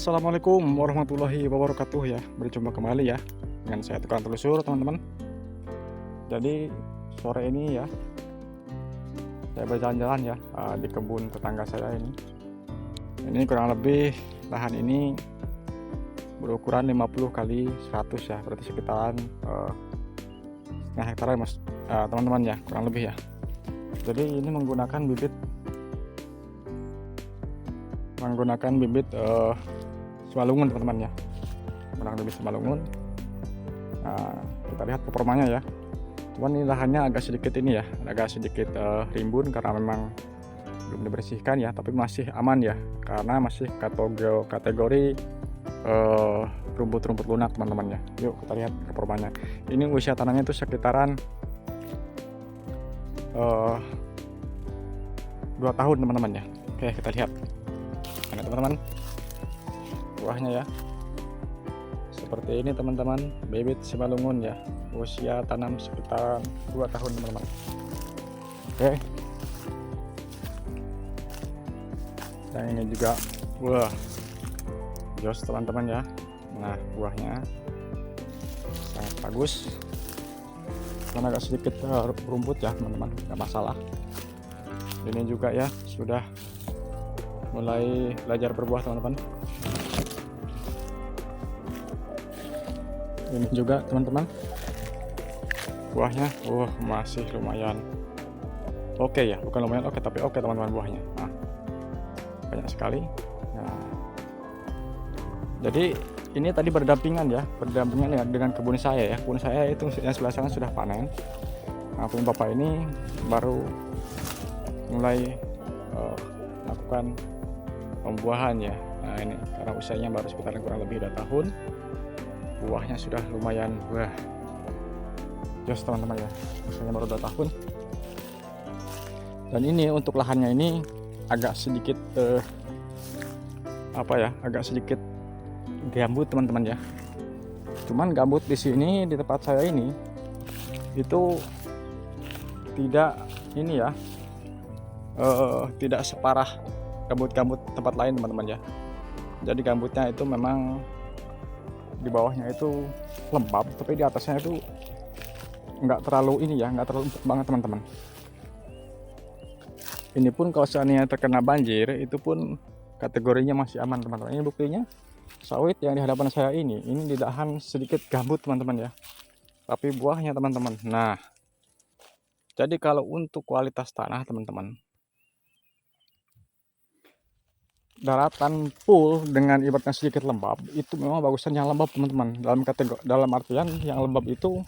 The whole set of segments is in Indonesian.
Assalamualaikum warahmatullahi wabarakatuh ya. Berjumpa kembali ya dengan saya tukang telusur teman-teman. Jadi sore ini ya saya berjalan-jalan ya di kebun tetangga saya ini. Ini kurang lebih lahan ini berukuran 50 kali 100 ya, berarti sekitaran setengah hektar ya mas teman-teman ya, kurang lebih ya. Jadi ini menggunakan bibit Simalungun teman-teman ya, kurang lebih Simalungun. Nah, kita lihat performanya ya. Cuman ini lahannya agak sedikit rimbun karena memang belum dibersihkan ya, tapi masih aman ya karena masih kategori rumput-rumput lunak teman-teman ya. Yuk kita lihat performanya. Ini usia tanahnya itu sekitaran 2 tahun teman-teman ya. Oke, kita lihat. Nah teman-teman, buahnya ya seperti ini teman-teman, bibit Simalungun ya, usia tanam sekitar 2 tahun teman-teman. Oke, dan ini juga wah jos teman-teman ya. Nah buahnya sangat bagus, karena agak sedikit rumput ya teman-teman, nggak masalah. Ini juga ya sudah mulai belajar berbuah teman-teman. Ini juga teman-teman, buahnya masih lumayan oke ya, bukan lumayan oke tapi oke teman-teman buahnya. Nah, banyak sekali. Nah, jadi ini tadi berdampingan ya dengan kebun saya ya. Kebun saya itu yang sebelah sana sudah panen. Nah, punya bapak ini baru mulai melakukan pembuahan ya. Nah ini karena usianya baru sekitar kurang lebih 2 tahun, buahnya sudah lumayan jos teman-teman ya, usianya baru 2 tahun. Dan ini untuk lahannya ini agak sedikit agak sedikit gambut teman-teman ya. Cuman gambut di sini di tempat saya ini itu tidak tidak separah gambut-gambut tempat lain teman-teman ya. Jadi gambutnya itu memang di bawahnya itu lembab, tapi di atasnya itu nggak terlalu empuk banget teman-teman. Ini pun kalau seandainya terkena banjir itu pun kategorinya masih aman teman-teman. Ini buktinya sawit yang di hadapan saya ini ditahan sedikit gambut teman-teman ya, tapi buahnya teman-teman. Nah jadi kalau untuk kualitas tanah teman-teman, daratan full dengan ibaratnya sedikit lembab itu memang bagusan yang lembab teman-teman. Dalam artian yang lembab itu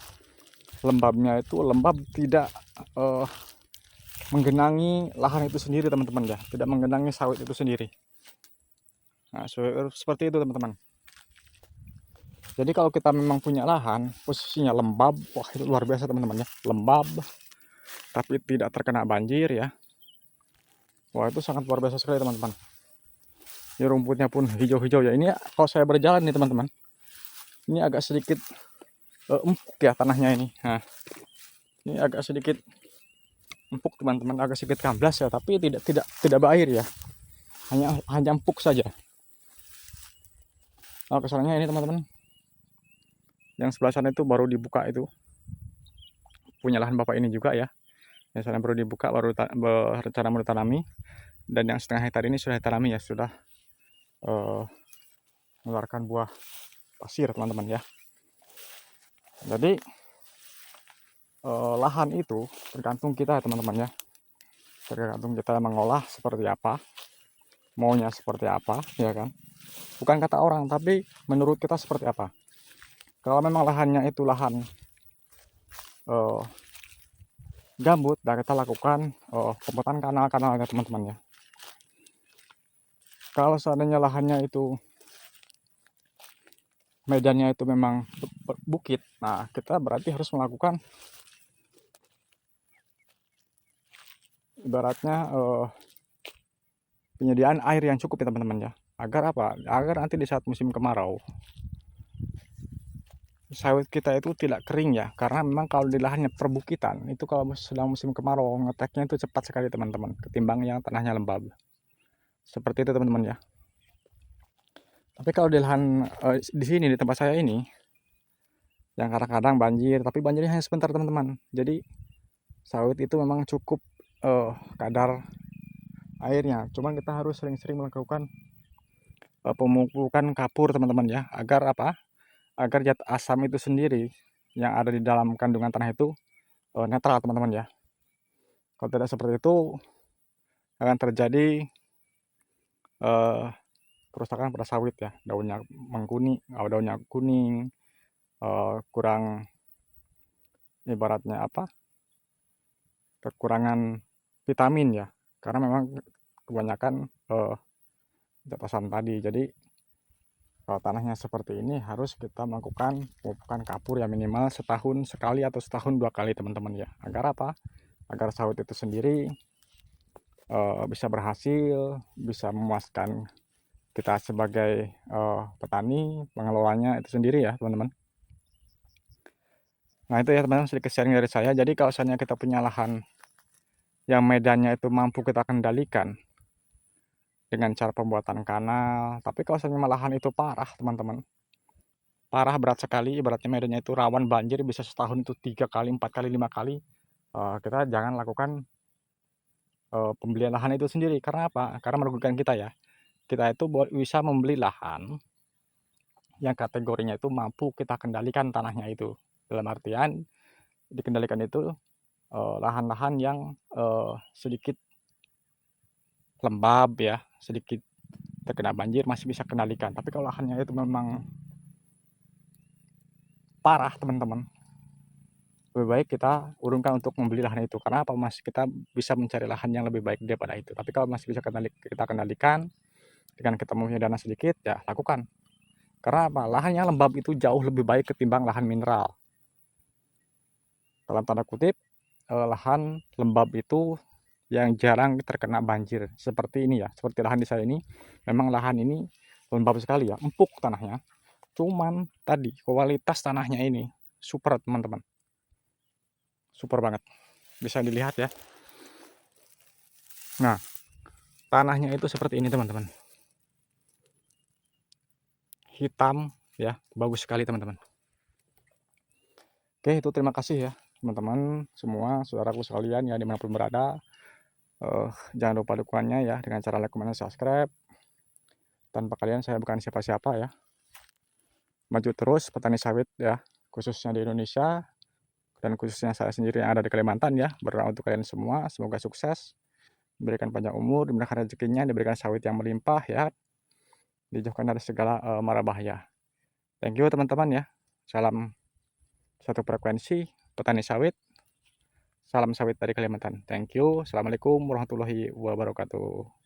lembabnya itu lembab tidak menggenangi lahan itu sendiri teman-teman ya, tidak menggenangi sawit itu sendiri. Nah seperti itu teman-teman. Jadi kalau kita memang punya lahan posisinya lembab, wah itu luar biasa teman-teman ya, lembab tapi tidak terkena banjir ya, wah itu sangat luar biasa sekali teman-teman. Ini rumputnya pun hijau-hijau ya. Ini kalau saya berjalan nih teman-teman, ini agak sedikit empuk ya tanahnya ini. Nah ini agak sedikit empuk teman-teman, agak sedikit kamblas ya, tapi tidak berair ya, hanya empuk saja. Nah kesannya ini teman-teman, yang sebelah sana itu baru dibuka, itu punya lahan bapak ini juga ya. Yang sana baru dibuka, baru berencana mau ditanami, dan yang setengah hektar ini sudah ditanami ya, sudah mengeluarkan buah pasir teman-teman ya. Jadi lahan itu tergantung kita teman-teman ya, tergantung kita mengolah seperti apa, maunya seperti apa ya kan, bukan kata orang tapi menurut kita seperti apa. Kalau memang lahannya itu lahan gambut, dan kita lakukan pembuatan kanal-kanalnya teman-teman ya. Kalau seandainya lahannya itu medannya itu memang bukit, nah kita berarti harus melakukan ibaratnya penyediaan air yang cukup ya teman-teman ya. Agar apa? Agar nanti di saat musim kemarau sawit kita itu tidak kering ya. Karena memang kalau di lahannya perbukitan itu kalau sedang musim kemarau ngeteknya itu cepat sekali teman-teman, ketimbang yang tanahnya lembab. Seperti itu teman-teman ya. Tapi kalau di lahan di sini di tempat saya ini, yang kadang-kadang banjir, tapi banjirnya hanya sebentar teman-teman. Jadi sawit itu memang cukup kadar airnya. Cuman kita harus sering-sering melakukan pemupukan kapur teman-teman ya, agar apa? Agar zat asam itu sendiri yang ada di dalam kandungan tanah itu netral teman-teman ya. Kalau tidak seperti itu akan terjadi kerusakan pada sawit ya, daunnya mengkuning, daunnya kuning, kurang, ibaratnya apa, kekurangan vitamin ya, karena memang kebanyakan zat asam tadi. Jadi kalau tanahnya seperti ini harus kita melakukan pemupukan kapur ya, minimal setahun sekali atau setahun 2 kali teman-teman ya. Agar apa? Agar sawit itu sendiri bisa berhasil, bisa memuaskan kita sebagai petani, pengelolanya itu sendiri ya teman-teman. Nah itu ya teman-teman, sedikit sharing dari saya. Jadi kalau misalnya kita punya lahan yang medannya itu mampu kita kendalikan dengan cara pembuatan kanal, tapi kalau misalnya lahan itu parah teman-teman, parah berat sekali, ibaratnya medannya itu rawan banjir, bisa setahun itu 3 kali, 4 kali, 5 kali, kita jangan lakukan pembelian lahan itu sendiri. Karena apa? Karena merugikan kita ya. Kita itu bisa membeli lahan yang kategorinya itu mampu kita kendalikan tanahnya itu. Dalam artian dikendalikan itu lahan-lahan yang sedikit lembab ya, sedikit terkena banjir masih bisa kendalikan. Tapi kalau lahannya itu memang parah teman-teman, lebih baik kita urungkan untuk membeli lahan itu. Karena apa? Mas, kita bisa mencari lahan yang lebih baik daripada itu. Tapi kalau masih bisa kita kendalikan dengan kita mempunyai dana sedikit, ya lakukan. Karena apa? Lahan yang lembab itu jauh lebih baik ketimbang lahan mineral. Dalam tanda kutip, lahan lembab itu yang jarang terkena banjir. Seperti ini ya, seperti lahan di saya ini. Memang lahan ini lembab sekali ya, empuk tanahnya. Cuman tadi kualitas tanahnya ini super teman-teman. Super banget. Bisa dilihat ya. Nah, tanahnya itu seperti ini teman-teman. Hitam ya, bagus sekali teman-teman. Oke, itu terima kasih ya teman-teman semua, saudaraku sekalian ya dimanapun berada. Jangan lupa dukungannya ya dengan cara like, comment, dan subscribe. Tanpa kalian saya bukan siapa-siapa ya. Maju terus petani sawit ya, khususnya di Indonesia dan khususnya saya sendiri yang ada di Kalimantan ya. Berdoa untuk kalian semua, semoga sukses, diberikan panjang umur, diberikan rezekinya, diberikan sawit yang melimpah ya, dijauhkan dari segala mara bahaya. Thank you teman-teman ya. Salam satu frekuensi petani sawit. Salam sawit dari Kalimantan. Thank you. Assalamualaikum warahmatullahi wabarakatuh.